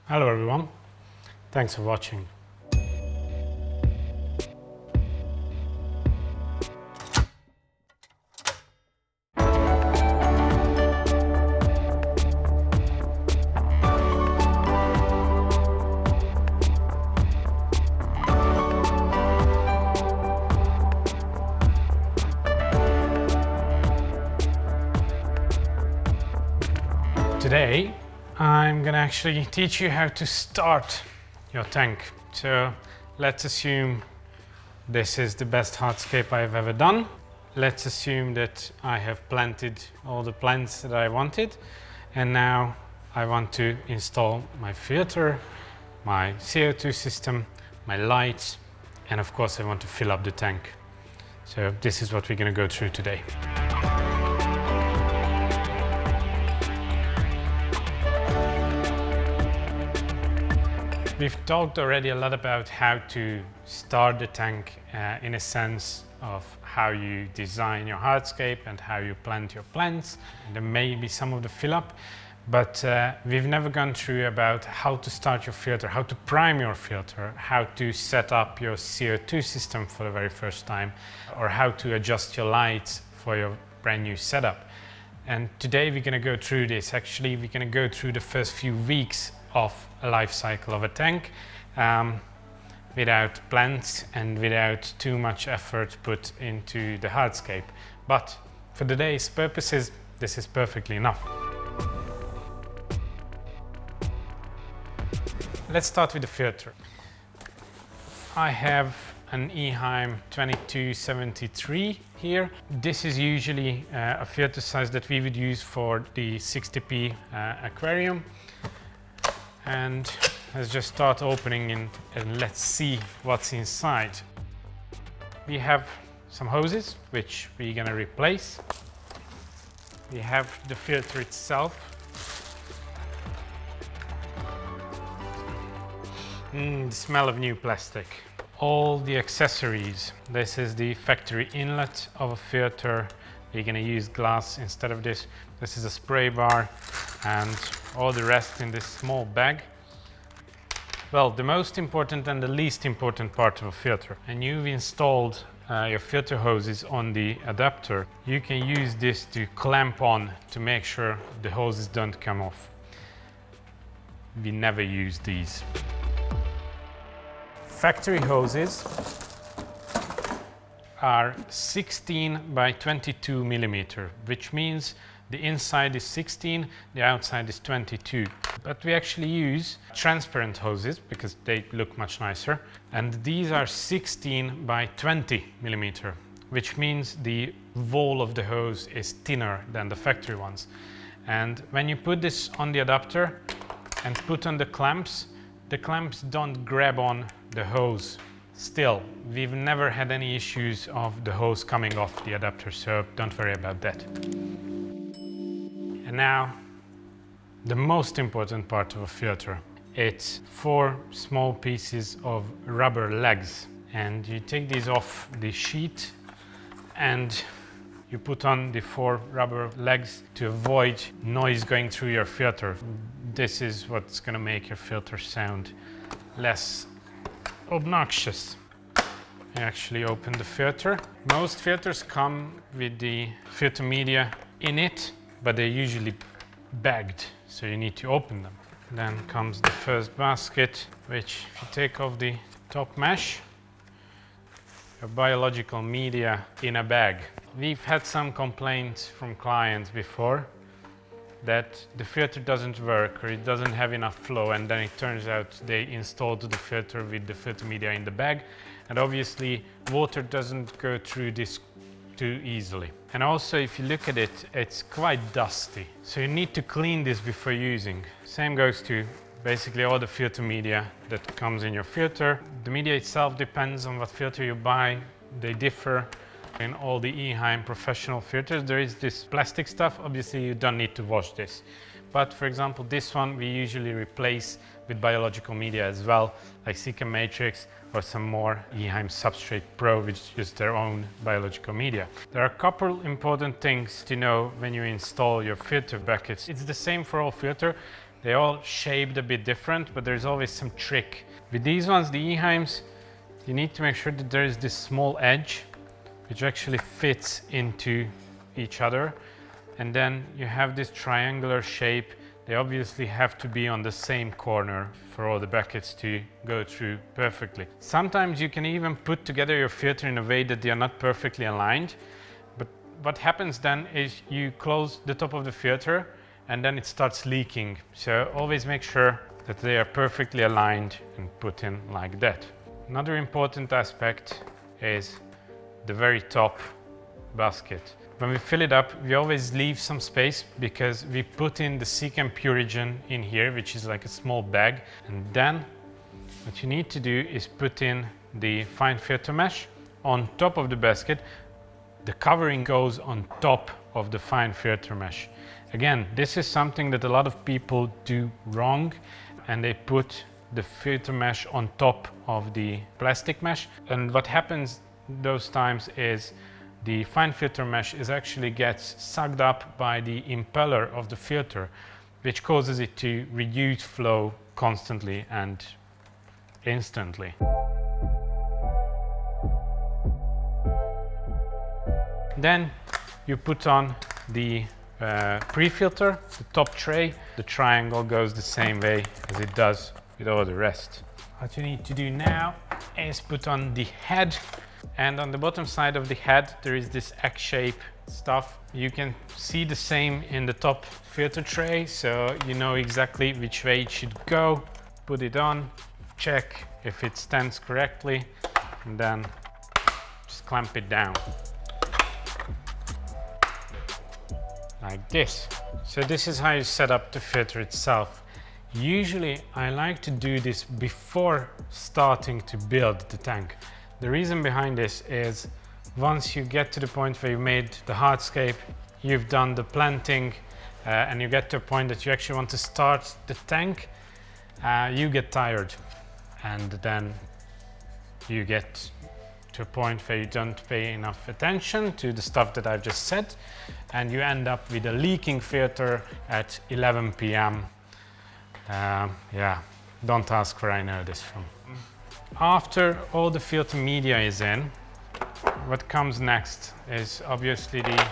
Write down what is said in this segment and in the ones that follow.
Hello everyone, thanks for watching. Today I'm gonna actually teach you how to start your tank. So let's assume this is the best hardscape I've ever done. Let's assume that I have planted all the plants that I wanted, and now I want to install my filter, my CO2 system, my lights, and of course I want to fill up the tank. So this is what we're gonna go through today. We've talked already a lot about how to start the tank in a sense of how you design your hardscape and how you plant your plants. There may be some of the fill up, but we've never gone through about how to start your filter, how to prime your filter, how to set up your CO2 system for the very first time, or how to adjust your lights for your brand new setup. And today we're going to go through this. Actually, we're going to go through the first few weeks of a life cycle of a tank without plants and without too much effort put into the hardscape. But for today's purposes, this is perfectly enough. Let's start with the filter. I have an Eheim 2273 here. This is usually a filter size that we would use for the 60p aquarium. And let's just start opening and let's see what's inside. We have some hoses, which we're gonna replace. We have the filter itself. The smell of new plastic. All the accessories. This is the factory inlet of a filter. We're gonna use glass instead of this. This is a spray bar and all the rest in this small bag. Well, the most important and the least important part of a filter. And you've installed your filter hoses on the adapter. You can use this to clamp on to make sure the hoses don't come off. We never use these. Factory hoses are 16 by 22 millimeter, which means the inside is 16, the outside is 22. But we actually use transparent hoses because they look much nicer. And these are 16 by 20 millimeter, which means the wall of the hose is thinner than the factory ones. And when you put this on the adapter and put on the clamps don't grab on the hose. Still, we've never had any issues of the hose coming off the adapter, so don't worry about that. And now, the most important part of a filter. It's 4 small pieces of rubber legs. And you take these off the sheet and you put on the 4 rubber legs to avoid noise going through your filter. This is what's gonna make your filter sound less obnoxious. I actually open the filter. Most filters come with the filter media in it, but they're usually bagged, so you need to open them. Then comes the first basket, which if you take off the top mesh, your biological media in a bag. We've had some complaints from clients before that the filter doesn't work or it doesn't have enough flow, and then it turns out they installed the filter with the filter media in the bag, and obviously water doesn't go through this too easily. And also, if you look at it, it's quite dusty, so you need to clean this before using. Same goes to basically all the filter media that comes in your filter. The media itself depends on what filter you buy. They differ. In all the Eheim professional filters, there is this plastic stuff. Obviously, you don't need to wash this. But for example, this one we usually replace with biological media as well, like Sika Matrix or some more Eheim Substrate Pro, which is their own biological media. There are a couple important things to know when you install your filter buckets. It's the same for all filter, They all shaped a bit different, but there's always some trick. With these ones, the Eheims, you need to make sure that there is this small edge which actually fits into each other. And then you have this triangular shape. They obviously have to be on the same corner for all the brackets to go through perfectly. Sometimes you can even put together your filter in a way that they are not perfectly aligned. But what happens then is you close the top of the filter and then it starts leaking. So always make sure that they are perfectly aligned and put in like that. Another important aspect is the very top basket. When we fill it up, we always leave some space because we put in the Secam Purigen in here, which is like a small bag. And then what you need to do is put in the fine filter mesh on top of the basket. The covering goes on top of the fine filter mesh. Again, this is something that a lot of people do wrong, and they put the filter mesh on top of the plastic mesh. And what happens those times is the fine filter mesh actually gets sucked up by the impeller of the filter, which causes it to reduce flow constantly and instantly. Then you put on the pre-filter, the top tray. The triangle goes the same way as it does with all the rest. What you need to do now is put on the head, and on the bottom side of the head there is this X-shape stuff. You can see the same in the top filter tray, so you know exactly which way it should go. Put it on, check if it stands correctly, and then just clamp it down. Like this. So this is how you set up the filter itself. Usually I like to do this before starting to build the tank. The reason behind this is once you get to the point where you made the hardscape, you've done the planting, and you get to a point that you actually want to start the tank, you get tired, and then you get to a point where you don't pay enough attention to the stuff that I've just said, and you end up with a leaking filter at 11 p.m. Yeah, don't ask where I know this from. After all the filter media is in, what comes next is obviously the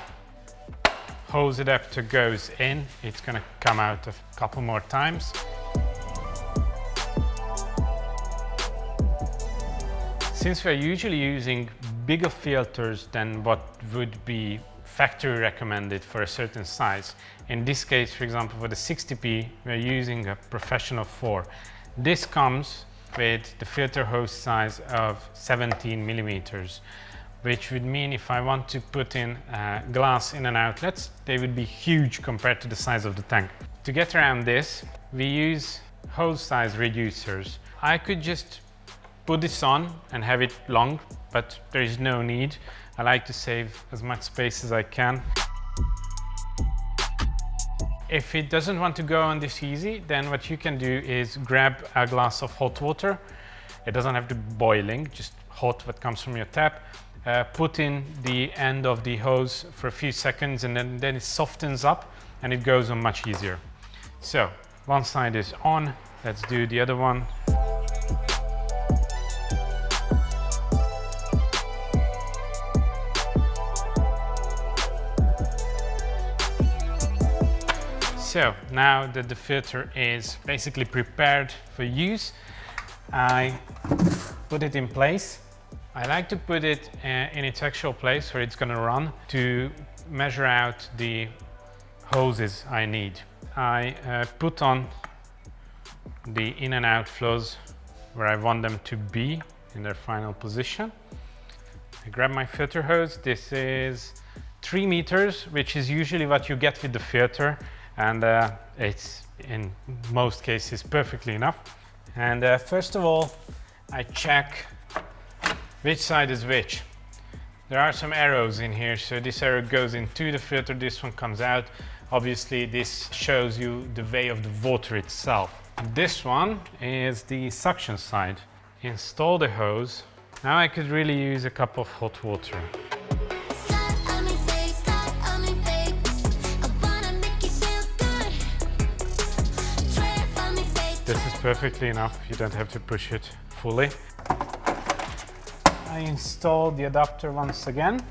hose adapter goes in. It's going to come out a couple more times. Since we're usually using bigger filters than what would be factory recommended for a certain size, in this case, for example, for the 60p, we're using a professional 4. This comes with the filter hose size of 17 millimeters, which would mean if I want to put in glass in and outlets, they would be huge compared to the size of the tank. To get around this, we use hose size reducers. I could just put this on and have it long, but there is no need. I like to save as much space as I can. If it doesn't want to go on this easy, then what you can do is grab a glass of hot water. It doesn't have to be boiling, just hot what comes from your tap. Put in the end of the hose for a few seconds, and then it softens up and it goes on much easier. So one side is on, let's do the other one. So now that the filter is basically prepared for use, I put it in place. I like to put it in its actual place where it's going to run to measure out the hoses I need. I put on the in and out flows where I want them to be in their final position. I grab my filter hose. This is 3 meters, which is usually what you get with the filter. And it's in most cases perfectly enough. And first of all, I check which side is which. There are some arrows in here, so this arrow goes into the filter, this one comes out. Obviously this shows you the way of the water itself. This one is the suction side. Install the hose. Now I could really use a cup of hot water. This is perfectly enough, you don't have to push it fully. I install the adapter once again,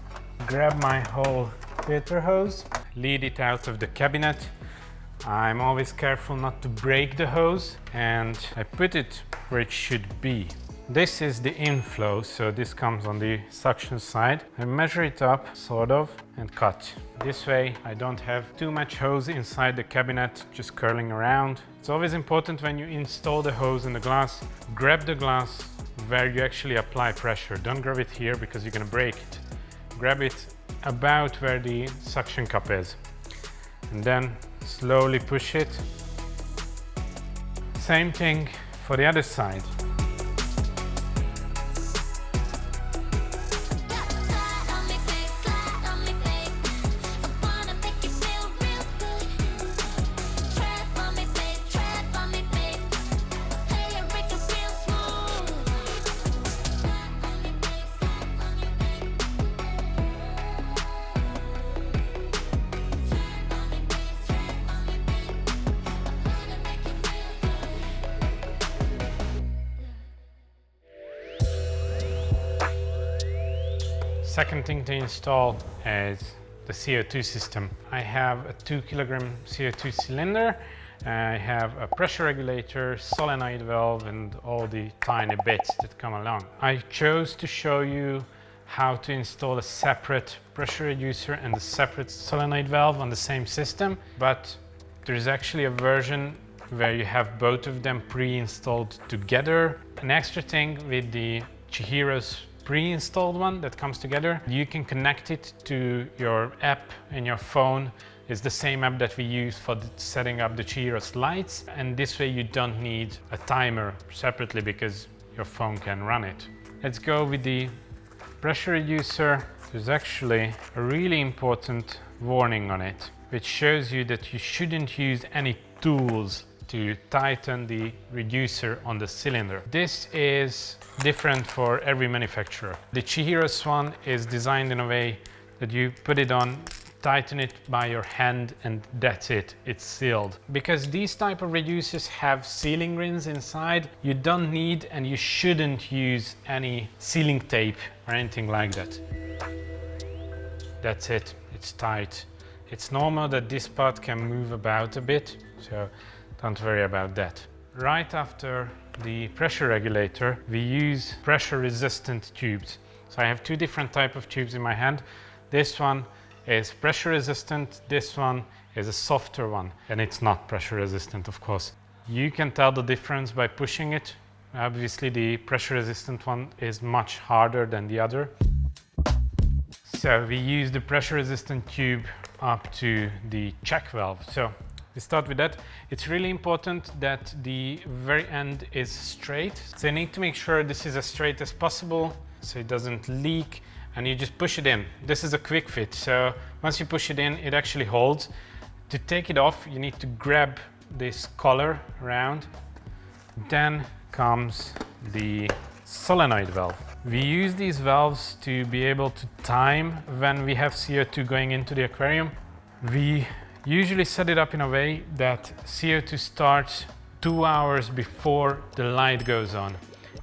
grab my whole filter hose, lead it out of the cabinet. I'm always careful not to break the hose, and I put it where it should be. This is the inflow, so this comes on the suction side. I measure it up, sort of, and cut. This way I don't have too much hose inside the cabinet just curling around. It's always important when you install the hose in the glass, grab the glass where you actually apply pressure. Don't grab it here because you're gonna break it. Grab it about where the suction cup is, and then slowly push it. Same thing for the other side. Second thing to install is the CO2 system. I have a 2 kilogram CO2 cylinder. I have a pressure regulator, solenoid valve, and all the tiny bits that come along. I chose to show you how to install a separate pressure reducer and a separate solenoid valve on the same system, but there's actually a version where you have both of them pre-installed together. An extra thing with the Chihiros pre-installed one that comes together, you can connect it to your app in your phone. It's the same app that we use for setting up the Chihiros lights, and this way you don't need a timer separately because your phone can run it. Let's go with the pressure reducer. There's actually a really important warning on it, which shows you that you shouldn't use any tools to tighten the reducer on the cylinder. This is different for every manufacturer. The Chihiros one is designed in a way that you put it on, tighten it by your hand, and that's it, it's sealed. Because these type of reducers have sealing rings inside, you don't need and you shouldn't use any sealing tape or anything like that. That's it, it's tight. It's normal that this part can move about a bit, so don't worry about that. Right after the pressure regulator, we use pressure resistant tubes. So I have two different types of tubes in my hand. This one is pressure resistant, this one is a softer one, and it's not pressure resistant, of course. You can tell the difference by pushing it. Obviously the pressure resistant one is much harder than the other. So we use the pressure resistant tube up to the check valve. So we start with that. It's really important that the very end is straight. So you need to make sure this is as straight as possible so it doesn't leak, and you just push it in. This is a quick fit, so once you push it in, it actually holds. To take it off, you need to grab this collar around. Then comes the solenoid valve. We use these valves to be able to time when we have CO2 going into the aquarium. We usually set it up in a way that CO2 starts 2 hours before the light goes on,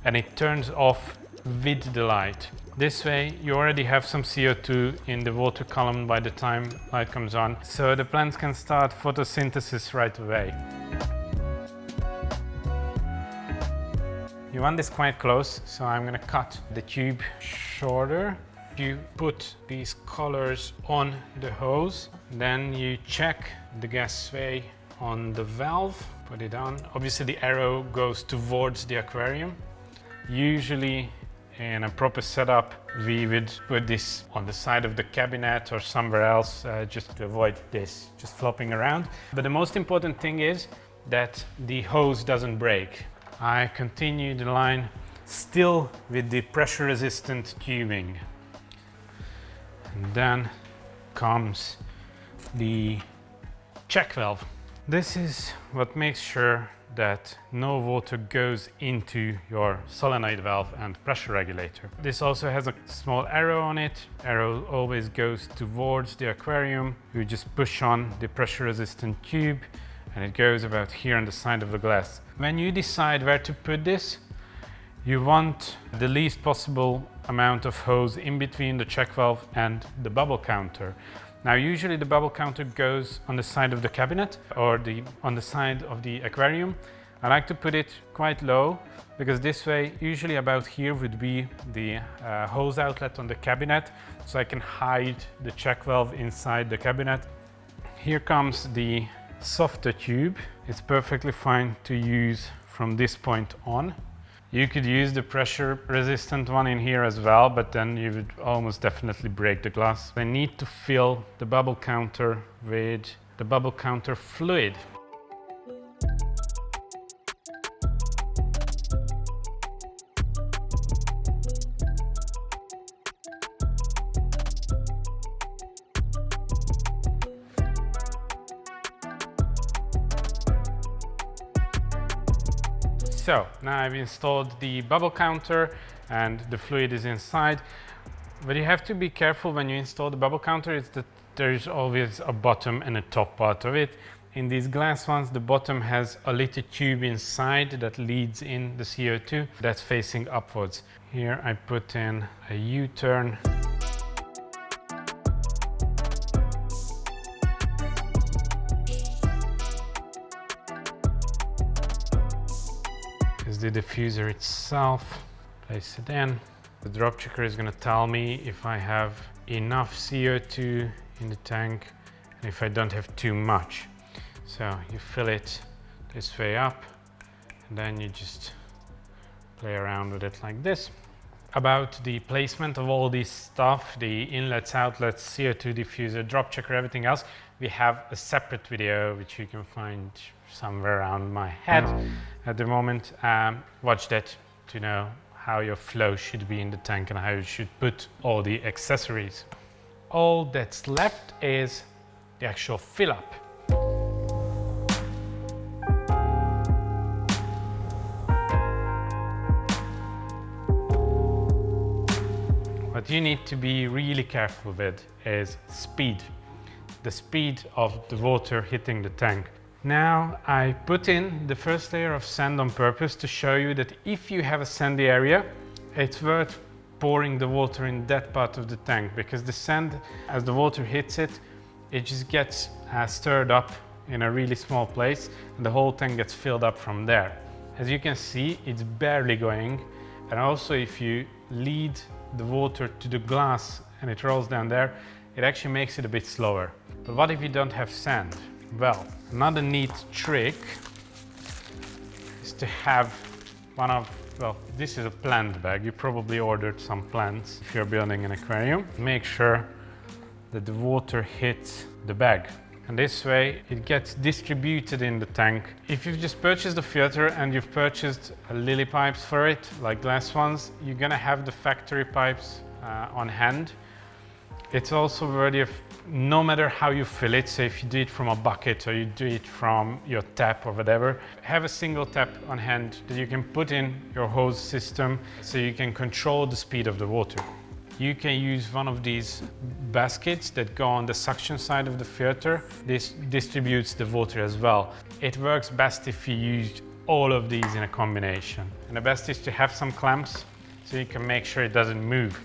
and it turns off with the light. This way you already have some CO2 in the water column by the time light comes on, so the plants can start photosynthesis right away. You want this quite close, so I'm going to cut the tube shorter. You put these collars on the hose, then you check the gasway on the valve, put it on. Obviously the arrow goes towards the aquarium. Usually in a proper setup we would put this on the side of the cabinet or somewhere else, just to avoid this just flopping around. But the most important thing is that the hose doesn't break. I continue the line still with the pressure resistant tubing. And then comes the check valve. This is what makes sure that no water goes into your solenoid valve and pressure regulator. This also has a small arrow on it. Arrow always goes towards the aquarium. You just push on the pressure resistant tube, and it goes about here on the side of the glass. When you decide where to put this, you want the least possible amount of hose in between the check valve and the bubble counter. Now usually the bubble counter goes on the side of the cabinet or on the side of the aquarium. I like to put it quite low because this way usually about here would be the hose outlet on the cabinet, so I can hide the check valve inside the cabinet. Here comes the softer tube. It's perfectly fine to use from this point on. You could use the pressure resistant one in here as well, but then you would almost definitely break the glass. I need to fill the bubble counter with the bubble counter fluid. So now I've installed the bubble counter and the fluid is inside. But you have to be careful when you install the bubble counter is that there's always a bottom and a top part of it. In these glass ones, the bottom has a little tube inside that leads in the CO2 that's facing upwards. Here I put in a U-turn. The diffuser itself, place it in. The drop checker is going to tell me if I have enough CO2 in the tank and if I don't have too much. So you fill it this way up and then you just play around with it like this. About the placement of all this stuff, the inlets, outlets, CO2 diffuser, drop checker, everything else, we have a separate video which you can find somewhere around my head at the moment. Watch that to know how your flow should be in the tank and how you should put all the accessories. All that's left is the actual fill up. What you need to be really careful with is speed. The speed of the water hitting the tank. Now I put in the first layer of sand on purpose to show you that if you have a sandy area, it's worth pouring the water in that part of the tank, because the sand, as the water hits it, it just gets stirred up in a really small place and the whole tank gets filled up from there. As you can see, it's barely going, and also if you lead the water to the glass and it rolls down there, it actually makes it a bit slower. But what if you don't have sand? Well, another neat trick is to have this is a plant bag. You probably ordered some plants if you're building an aquarium. Make sure that the water hits the bag. And this way it gets distributed in the tank. If you've just purchased the filter and you've purchased lily pipes for it, like glass ones, you're gonna have the factory pipes on hand. It's also worthy of, no matter how you fill it, so if you do it from a bucket or you do it from your tap or whatever, have a single tap on hand that you can put in your hose system so you can control the speed of the water. You can use one of these baskets that go on the suction side of the filter. This distributes the water as well. It works best if you use all of these in a combination. And the best is to have some clamps so you can make sure it doesn't move.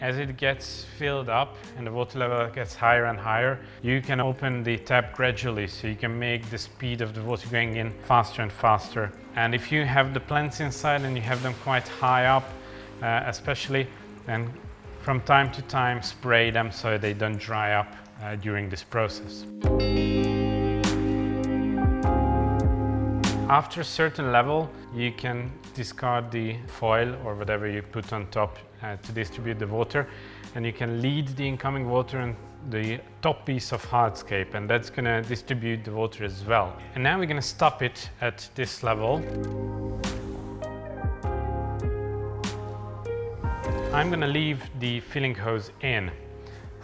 As it gets filled up and the water level gets higher and higher, you can open the tap gradually so you can make the speed of the water going in faster and faster. And if you have the plants inside and you have them quite high up, especially, then from time to time spray them so they don't dry up during this process. After a certain level, you can discard the foil or whatever you put on top to distribute the water, and you can lead the incoming water on the top piece of hardscape, and that's going to distribute the water as well. And now we're going to stop it at this level. I'm going to leave the filling hose in,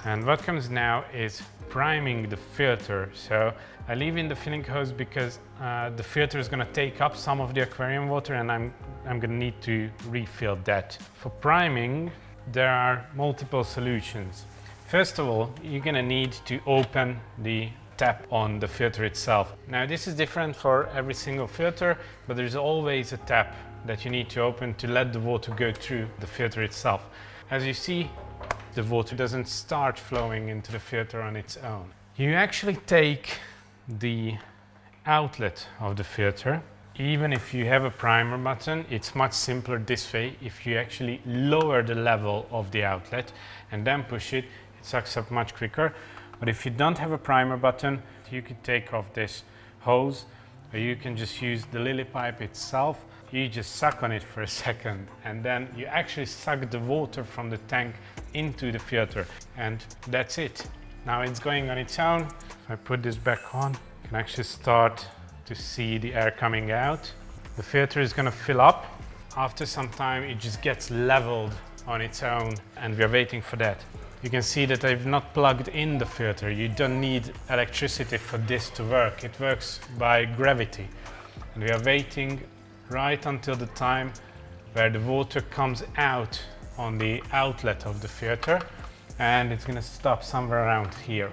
and what comes now is priming the filter. So I leave in the filling hose because the filter is going to take up some of the aquarium water, and I'm going to need to refill that. For priming, there are multiple solutions. First of all, you're going to need to open the tap on the filter itself. Now this is different for every single filter, but there's always a tap that you need to open to let the water go through the filter itself. As you see, the water doesn't start flowing into the filter on its own. You actually take the outlet of the filter. Even if you have a primer button, it's much simpler this way. If you actually lower the level of the outlet and then push it, it sucks up much quicker. But if you don't have a primer button, you can take off this hose, or you can just use the lily pipe itself. You just suck on it for a second, and then you actually suck the water from the tank into the filter, and that's it. Now it's going on its own. If I put this back on, you can actually start to see the air coming out. The filter is going to fill up. After some time it just gets leveled on its own, and we are waiting for that. You can see that I've not plugged in the filter. You don't need electricity for this to work. It works by gravity. And we are waiting right until the time where the water comes out on the outlet of the filter, and it's going to stop somewhere around here.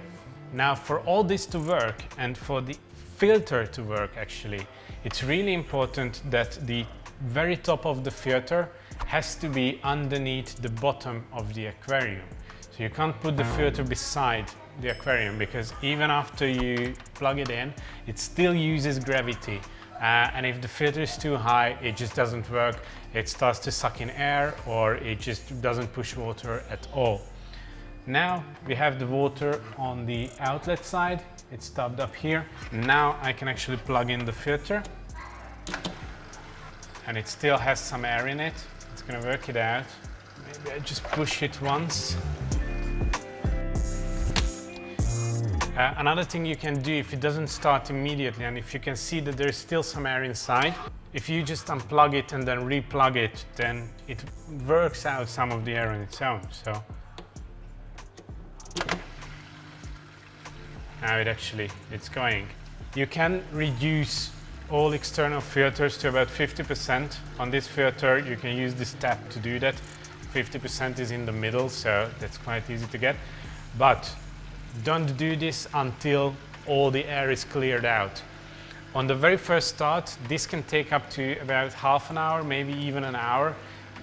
Now for all this to work and for the filter to work, actually, it's really important that the very top of the filter has to be underneath the bottom of the aquarium. So you can't put the filter beside the aquarium, because even after you plug it in, it still uses gravity. And if the filter is too high, it just doesn't work. It starts to suck in air, or it just doesn't push water at all. Now we have the water on the outlet side. It's stopped up here. Now I can actually plug in the filter, and it still has some air in it. It's going to work it out. Maybe I just push it once. Another thing you can do, if it doesn't start immediately and if you can see that there's still some air inside, if you just unplug it and then replug it, then it works out some of the air on its own. So now it's going. You can reduce all external filters to about 50%. On this filter you can use this tab to do that. 50% is in the middle, so that's quite easy to get. But don't do this until all the air is cleared out. On the very first start, this can take up to about half an hour, maybe even an hour.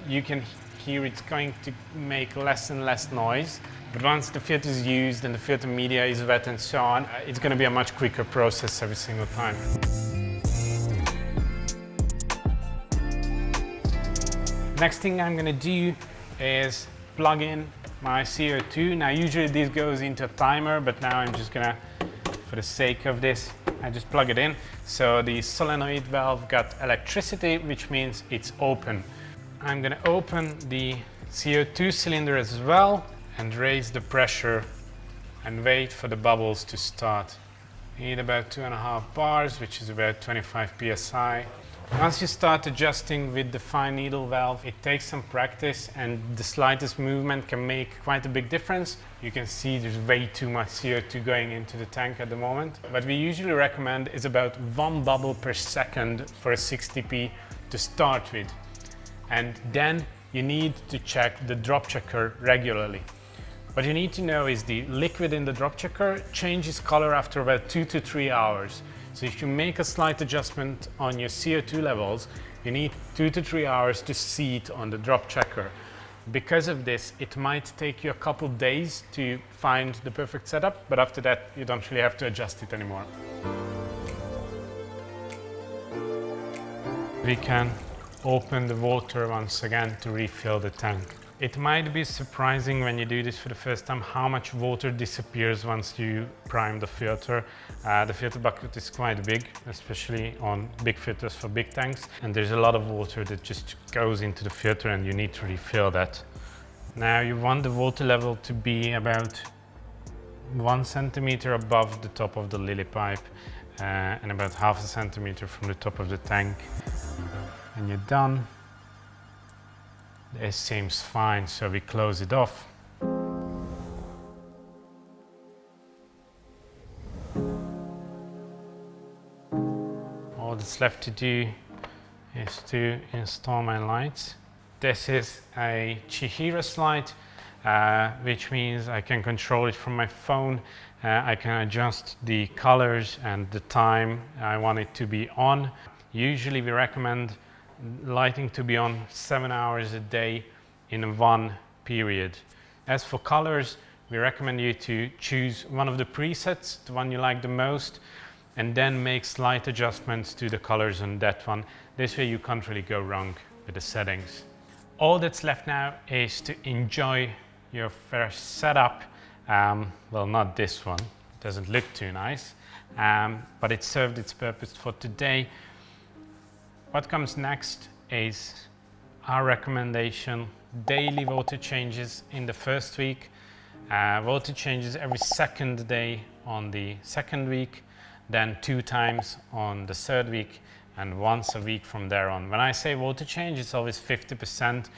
You can hear it's going to make less and less noise. But once the filter is used and the filter media is wet and so on, it's going to be a much quicker process every single time. Next thing I'm going to do is plug in my CO2. Now usually this goes into a timer, but now I'm just gonna, for the sake of this, I just plug it in. So the solenoid valve got electricity, which means it's open. I'm gonna open the CO2 cylinder as well and raise the pressure and wait for the bubbles to start. You need about 2.5 bars, which is about 25 psi. Once you start adjusting with the fine needle valve, it takes some practice, and the slightest movement can make quite a big difference. You can see there's way too much CO2 going into the tank at the moment. What we usually recommend is about 1 bubble per second for a 60p to start with. And then you need to check the drop checker regularly. What you need to know is the liquid in the drop checker changes color after about 2 to 3 hours. So if you make a slight adjustment on your CO2 levels, you need 2 to 3 hours to see it on the drop checker. Because of this, it might take you a couple days to find the perfect setup, but after that, you don't really have to adjust it anymore. We can open the water once again to refill the tank. It might be surprising when you do this for the first time how much water disappears once you prime the filter. The filter bucket is quite big, especially on big filters for big tanks, and there's a lot of water that just goes into the filter and you need to refill that. Now you want the water level to be about 1 centimeter above the top of the lily pipe and about half a centimeter from the top of the tank. And you're done. This seems fine, so we close it off. All that's left to do is to install my lights. This is a Chihiros light. which means I can control it from my phone. I can adjust the colors and the time I want it to be on. Usually we recommend lighting to be on 7 hours a day in one period. As for colors, we recommend you to choose one of the presets, the one you like the most, and then make slight adjustments to the colors on that one. This way you can't really go wrong with the settings. All that's left now is to enjoy your fresh setup. Well, not this one, it doesn't look too nice, but it served its purpose for today. What comes next is our recommendation: daily water changes in the first week, water changes every second day on the second week, then 2 times on the third week, and once a week from there on. When I say water change, it's always 50%.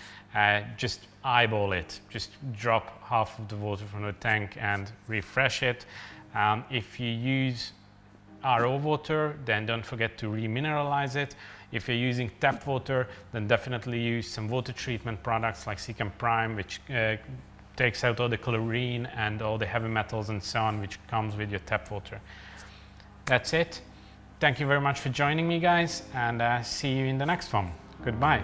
Just eyeball it. Just drop half of the water from the tank and refresh it. If you use RO water, then don't forget to remineralize it. If you're using tap water, then definitely use some water treatment products like Secam Prime, which takes out all the chlorine and all the heavy metals and so on, which comes with your tap water. That's it. Thank you very much for joining me, guys, and see you in the next one. Goodbye.